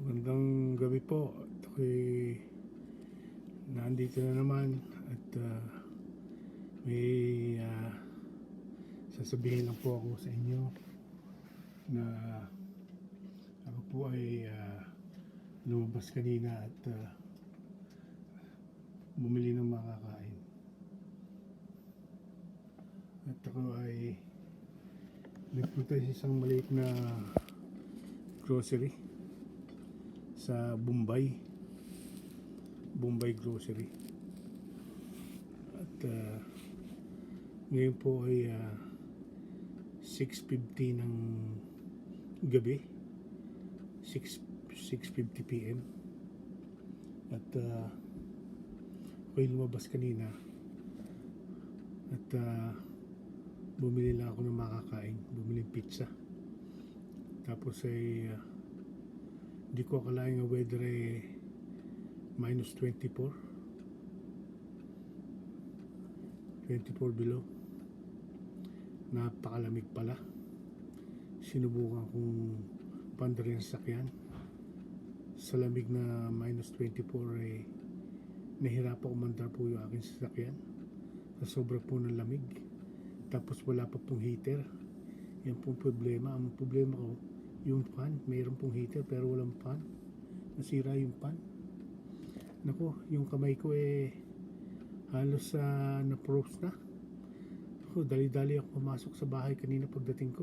Magandang gabi po. Ako'y nandito na naman at may sasabihin lang po ako sa inyo na ako po ay lumabas kanina at bumili ng makakain. At ako ay nagpunta sa isang maliit na grocery sa Bombay Grocery. At ngayon po ay 6:50 ng gabi, 6:50 PM. At ako'y lumabas kanina at bumili lang ako ng makakain, bumili pizza. Tapos ay di ko akalain ang weather ay minus 24 below. Napakalamig pala. Sinubukan kong pandarin sa sakyan sa lamig na minus 24 ay nahirapan ko mandar po yung aking sasakyan sa sobra po ng lamig. Tapos wala pa pong heater. Yan pong problema. Ang problema ko, yung fan, mayroon pong heater pero walang fan. Nasira yung fan. Nako, yung kamay ko halos na-froze na. Ako, dali-dali ako pumasok sa bahay kanina pagdating ko.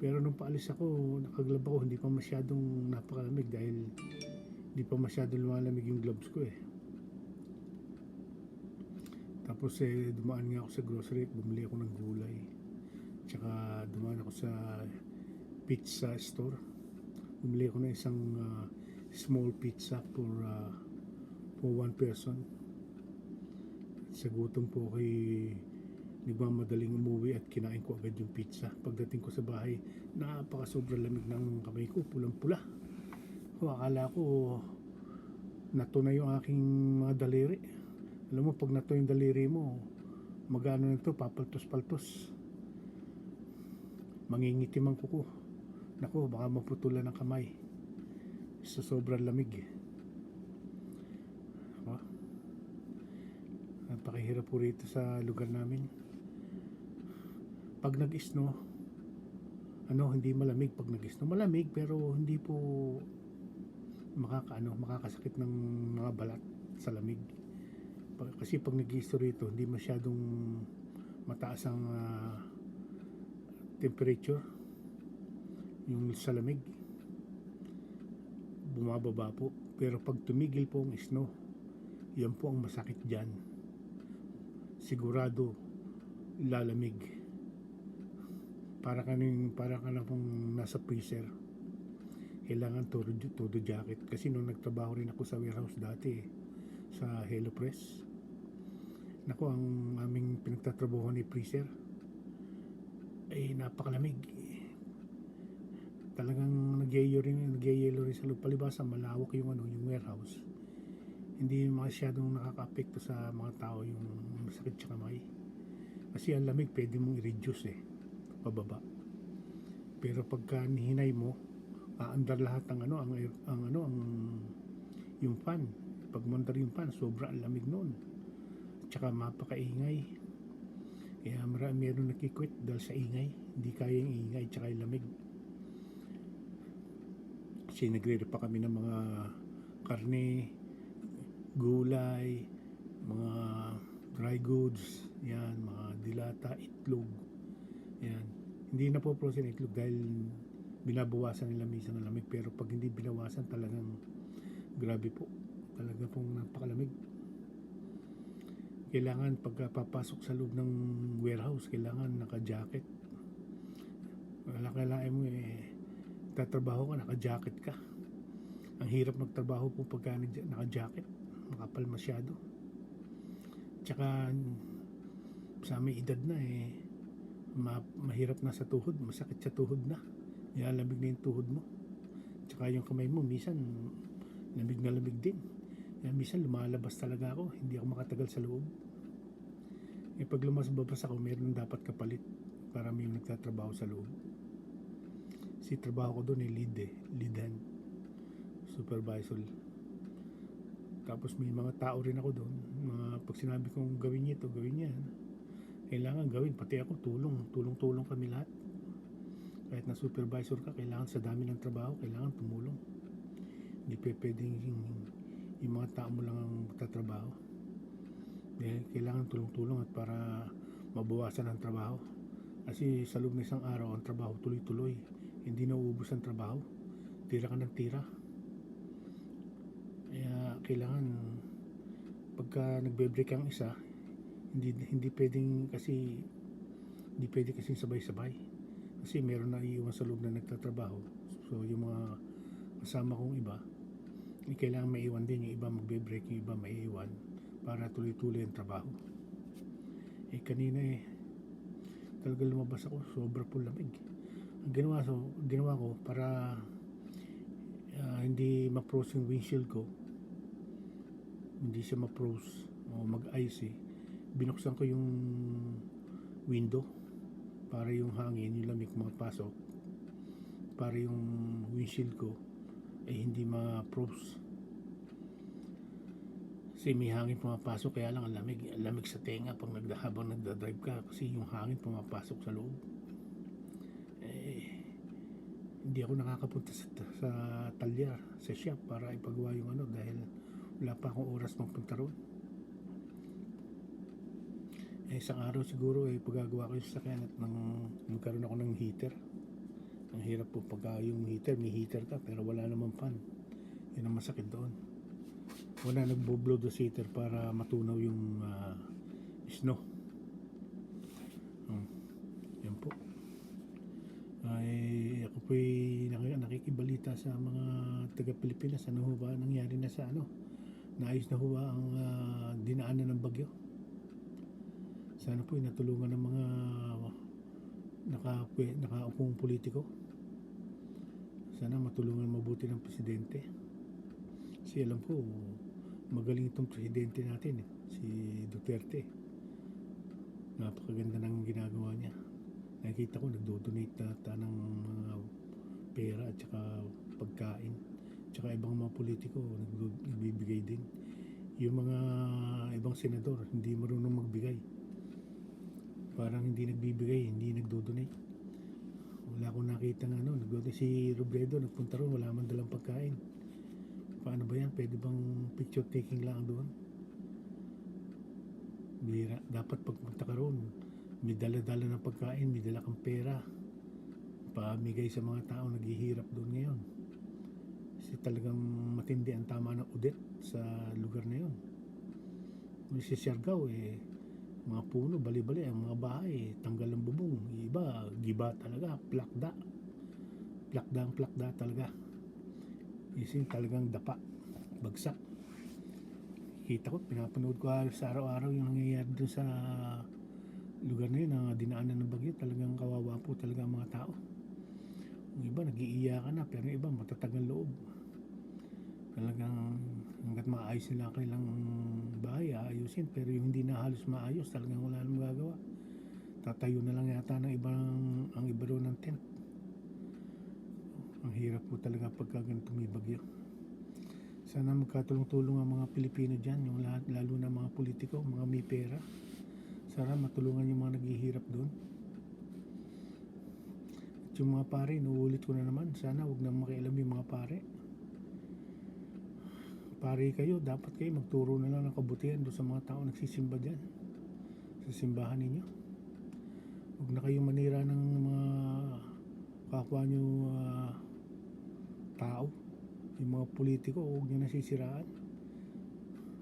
Pero nung paalis ako, nakaglove ako, hindi pa masyadong napakalamig dahil hindi pa masyadong lumalamig yung gloves ko Tapos dumaan nga ako sa grocery at bumili ako ng gulay. Tsaka dumaan ako sa pizza store. Bumili ako ng isang small pizza for one person. Sa gutom po kay nagmamadaling umuwi at kinain ko agad yung pizza. Pagdating ko sa bahay, napaka-sobrang lamig ng kamay ko, pulang-pula. Akala ko nato na yung aking mga daliri. Alam mo, pag nato yung daliri mo, magano nito, papaltos-paltos. Mangingitim ang kuko. Nako, baka maputulan ng kamay sa sobrang lamig. Napakahirap po rito sa lugar namin. Pag nag-snow, hindi malamig pag nag-snow. Malamig pero hindi po makakasakit ng mga balat sa lamig. Kasi pag nag-snow rito, hindi masyadong mataas ang temperature. Yung sa lamig, bumababa po. Pero pag tumigil po ang snow, yan po ang masakit dyan. Sigurado lalamig. Para ka na pong nasa freezer. Kailangan todo jacket. Kasi nung nagtrabaho rin ako sa warehouse dati sa HelloFresh, nako, ang aming pinagtatrabaho ni freezer ay napakalamig. Talagang nagyayelo rin sa loob. Palibasa malawak yung warehouse. Hindi masyadong nakaka-apekto sa mga tao yung masakit sa kamay. Kasi ang lamig pwede mong i-reduce pababa. Pero pagka nihinay mo, aandar lahat yung fan. Pag mandar yung fan, sobra ang lamig noon. Tsaka mapakaingay. Kaya meron nakikwit dahil sa ingay. Hindi kaya yung ingay tsaka yung lamig. Kasi nagre-repa kami ng mga karne, gulay, mga dry goods, yan, mga dilata, itlog, yan. Hindi na po frozen itlog dahil binabawasan nila minsan ng lamig, pero pag hindi binawasan talagang grabe po, talaga pong napakalamig. Kailangan pagka papasok sa loob ng warehouse, kailangan naka-jacket. Kailangan mo tatrabaho ka, naka-jacket ka. Ang hirap magtrabaho po pagka naka-jacket, makapal masyado. Tsaka sa aming edad na mahirap na sa tuhod, masakit sa tuhod na. Nilalamig na yung tuhod mo. Tsaka yung kamay mo, minsan lamig na lamig din. Kaya minsan lumalabas talaga ako, hindi ako makatagal sa loob. Pag lumabas ako, meron dapat kapalit para may nagtatrabaho sa loob. Si trabaho ko doon lead hand. supervisor. Tapos may mga tao rin ako doon, pag sinabi kong gawin niya ito, gawin niya, kailangan gawin. Pati ako, tulong kami lahat. Kahit na supervisor ka, kailangan sa dami ng trabaho, kailangan tumulong. Hindi pwedeng yung mga tao mo lang ang magtatrabaho. Kailangan tulong-tulong at para mabawasan ang trabaho. Kasi sa loob ng isang araw, ang trabaho tuloy-tuloy. Hindi nauubos ang trabaho. Tira ka ng tira. Kaya kailangan pagka nagbe-break ang isa, hindi pwedeng kasi sabay-sabay. Kasi meron na iiwan sa loob na nagtatrabaho. So yung mga kasama kong iba, kailangan maiwan din. Yung iba magbe-break, yung iba maiiwan para tuloy-tuloy ang trabaho. Kanina talaga lumabas ako, sobra po lamig. Ang ginawa ko para hindi ma-froze yung windshield ko, hindi siya ma-froze o mag-ice, binuksan ko yung window para yung hangin, yung lamig mapasok, para yung windshield ko hindi ma-froze. Kasi may hangin pumapasok, kaya lang ang lamig sa tenga pag habang nagdadrive ka, kasi yung hangin pumapasok sa loob. Hindi ako nakakapunta sa talyer, sa shop para ipagawa yung dahil wala pa akong oras magpunta roon. Isang araw siguro paggagawa ko yung sasakyan at magkaroon ako ng heater. Ang hirap po pagka yung heater, may heater ka pero wala namang fan. Yun ang masakit doon. Wala nagbo-blow the heater para matunaw yung snow. Yan po. Ako po'y nakikibalita sa mga taga-Pilipinas. Ano ho ba nangyari na sa naayos na ho ba ang dinaanan ng bagyo? Sana po'y natulungan ng mga nakaupong politiko. Sana matulungan mabuti ng presidente. Kasi alam ko magaling itong presidente natin si Duterte. Napakaganda ng ginagawa niya. Nakikita ko nagdo-donate ng mga pera at saka pagkain, tsaka ibang mga politiko nagbibigay din. Yung mga ibang senador hindi marunong magbigay, parang hindi nagbibigay, hindi nagdo-donate. Wala akong nakita ng nagdo-donate. Si Robredo nagpunta ron, wala man dalang pagkain. Paano ba yan? Pwede bang picture taking lang doon? Bira. Dapat pagpunta ka ron, may dala-dala ng pagkain, may dala kang pera, pamigay sa mga tao naghihirap doon ngayon. Kasi talagang matindi ang tama ng udet sa lugar na yun. Sa Siargao mga puno, bali-bali, ang mga bahay tanggal ang bubong, iba giba talaga, plakda talaga. Ising talagang dapa, bagsak. Kita ko, pinapanood ko sa araw-araw yung nangyayari doon sa lugar na yun na dinaanan ng bagyo. Talagang kawawa po talaga ang mga tao. Yung iba nag-iiyakan na, pero yung iba matatagal loob. Talagang hanggat maayos nila ang kanilang bahay, aayusin. Pero yung hindi na halos maayos, talagang wala nang magagawa. Tatayo na lang yata ng ang iba doon ng tent. Ang hirap po talaga pagka ganito may bagyo. Sana magkatulong-tulong ang mga Pilipino dyan, yung lalo na mga politiko, mga may pera. Sana matulungan yung mga naghihirap doon. At yung mga pare, inuulit ko na naman, sana huwag na makialam yung mga pare. Pare kayo, dapat kayo magturo na lang ng kabutihan doon sa mga tao nagsisimba dyan, sa simbahan ninyo. Huwag na kayong manira ng mga kapwa nyo tao. Yung mga politiko, huwag nyo nasisiraan.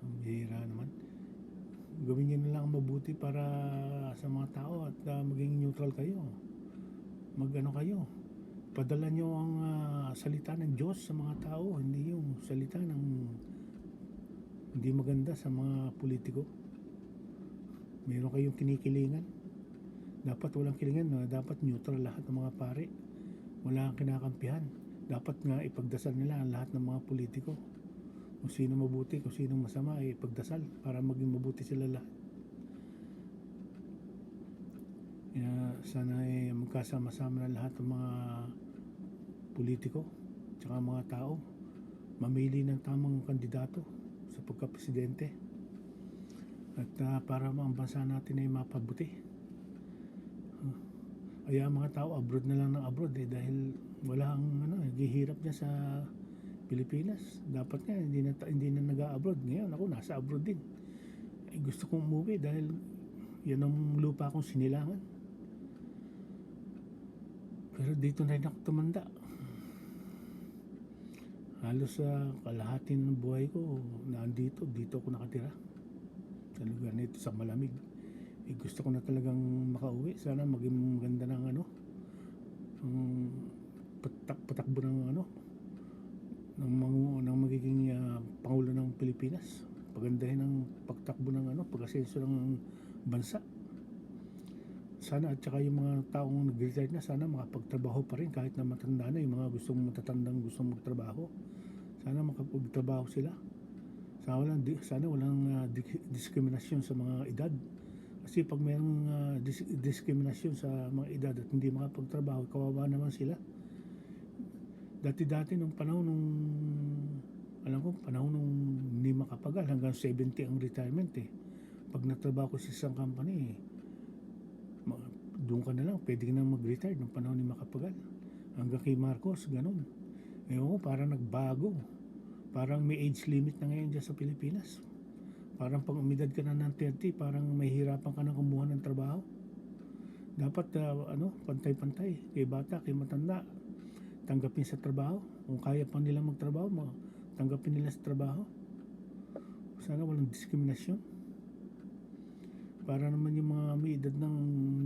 Ang bihira naman. Gawin nyo na lang mabuti para sa mga tao at maging neutral kayo. Kayo. Padala nyo ang salita ng Diyos sa mga tao, hindi yung salita ng hindi maganda sa mga politiko. Meron kayong kinikilingan. Dapat walang kilingan, dapat neutral lahat ng mga pare. Wala kang kinakampihan. Dapat nga ipagdasal nila ang lahat ng mga politiko. Kung sino mabuti, kung sino masama, ipagdasal para maging mabuti sila lahat. Sana magkasama-sama na lahat ng mga politiko tsaka mga tao mamili ng tamang kandidato sa pagka-presidente at para ang bansa natin ay mapabuti. Kaya mga tao abroad na lang ng abroad dahil wala ang naghihirap niya sa Pilipinas. Dapat nga hindi na nag-a-abroad. Ngayon ako nasa abroad din. Gusto kong umuwi dahil yan ang lupa kong sinilangan. Pero dito na rin ako tumanda. Halos sa kalahati ng buhay ko dito ako nakatira. Sa lugar na ito, sa malamig. Gusto ko na talagang makauwi. Sana maging maganda ng patakbo ng ng magiging pangulo ng Pilipinas. Pagandahin ang pagtakbo ng pag-asenso ng bansa. Sana at saka yung mga taong nag-retire na sana makapagtrabaho pa rin kahit na matanda na, yung mga matatandang gustong magtrabaho. Sana makapagtrabaho sila. Sana walang diskriminasyon sa mga edad. Kasi pag mayroong diskriminasyon sa mga edad at hindi makapagtrabaho, kawawa naman sila. Dati-dati nung panahon nung hindi makapagal, hanggang 70 ang retirement Pag nagtrabaho ko sa isang company, doon ka na lang, pwede ka na mag-retire nung panahon ni makapagal. Hanggang kay Marcos, ganun. Ewan ko, parang nagbago. Parang may age limit na ngayon dyan sa Pilipinas. Parang pag umidad ka na ng 30, parang mahihirapan ka na kumuha ng trabaho. Dapat pantay-pantay, kay bata, kay matanda, tanggapin sa trabaho. Kung kaya pa nila magtrabaho, tanggapin nila sa trabaho. Sana walang diskriminasyon. Para naman yung mga may edad ng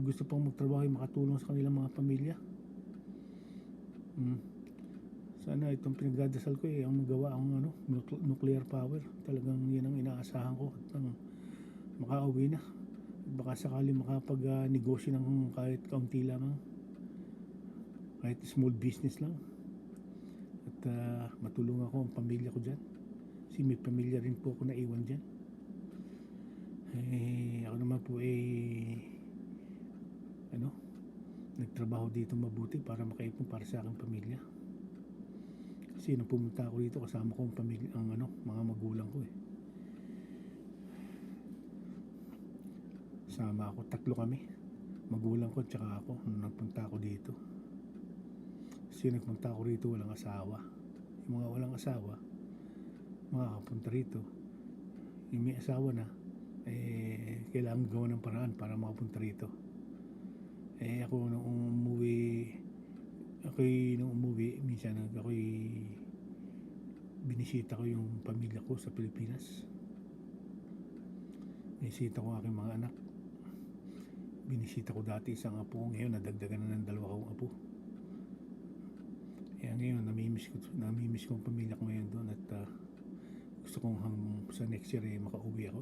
gusto pang magtrabaho ay makatulong sa kanilang mga pamilya. Sana itong pinagdadasal ko ang magawa ang nuclear power. Talagang yan ang inaasahan ko at makauwi na. Baka sakali makapag-negosyo ng kahit kaunti lamang, kahit small business lang, at matulungan ko ang pamilya ko dyan. Kasi may pamilya rin po ako na iwan dyan. Ako naman po nagtrabaho dito mabuti para makaipon para sa aking pamilya. Kasi nung pumunta ako dito, kasama ko ang pamilya, mga magulang ko Sama ako, 3 kami. Magulang ko at saka ako nung nagpunta ako dito. Kasi nagpunta ako rito walang asawa. Yung mga walang asawa, makakapunta rito. Yung may asawa na, kailangan gawa ng paraan para makapunta rito. Ako nung umuwi, minsan binisita ko yung pamilya ko sa Pilipinas. Binisita ko aking mga anak. Binisita ko dati isang apo, ngayon nadagdagan na ng 2 kong apo. Ngayon namimiss ko ang pamilya ko ngayon doon at gusto kong sa next year makauwi ako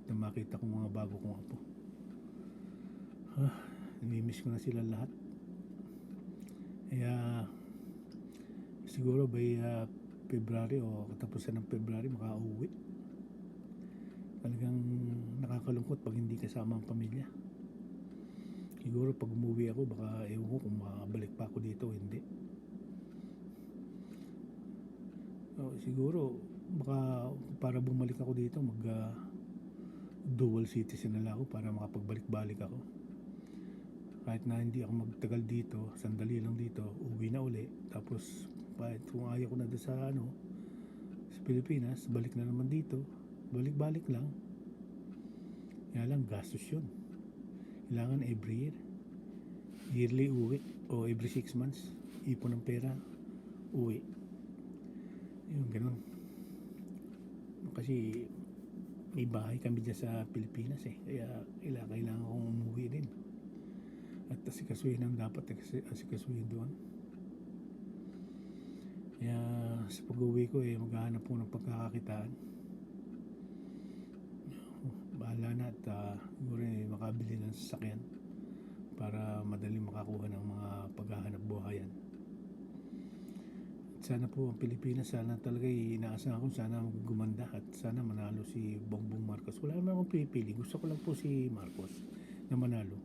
at makita ko mga bago kong apo. Namimiss ko na sila lahat. Kaya siguro by February o katapusan ng February makauwi. Talagang nakakalungkot pag hindi kasama ang pamilya. Siguro pag umuwi ako, baka ewan ko kung makabalik pa ako dito o hindi. Siguro baka para bumalik ako dito, dual citizen na lang ako para makapagbalik-balik ako. Kahit na hindi ako magtagal dito, sandali lang dito, uwi na uli. Tapos kung ayaw ko na doon sa Pilipinas, balik na naman dito. Balik-balik lang. Kaya lang gastos yun. Kailangan every year, yearly uwi, o every 6 months ipon ng pera, uwi. Yung ganun. Kasi may bahay kami dyan sa Pilipinas kaya kailangan kong umuwi din at asikasuhin ang dapat asikasuhin doon. Kaya sa pag-uwi ko maghahanap po ng pagkakakitaan. Bahala na at siguro makabili ng sasakyan para madaling makakuha ng mga paghahanap buhayan. At sana po ang Pilipinas, sana talaga inaasahan ko, sana gumanda at sana manalo si Bongbong Marcos. Wala naman akong pinipili, gusto ko lang po si Marcos na manalo.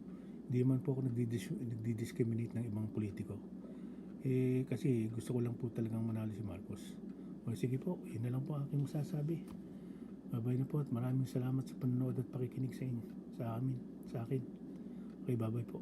Hindi man po ako nagdi-discriminate ng ibang politiko. Kasi gusto ko lang po talagang manalo si Marcos. O sige po, yun na lang po aking masasabi. Babay na po at maraming salamat sa panonood at pakikinig sa inyo, sa amin, sa akin. Okay, babay po.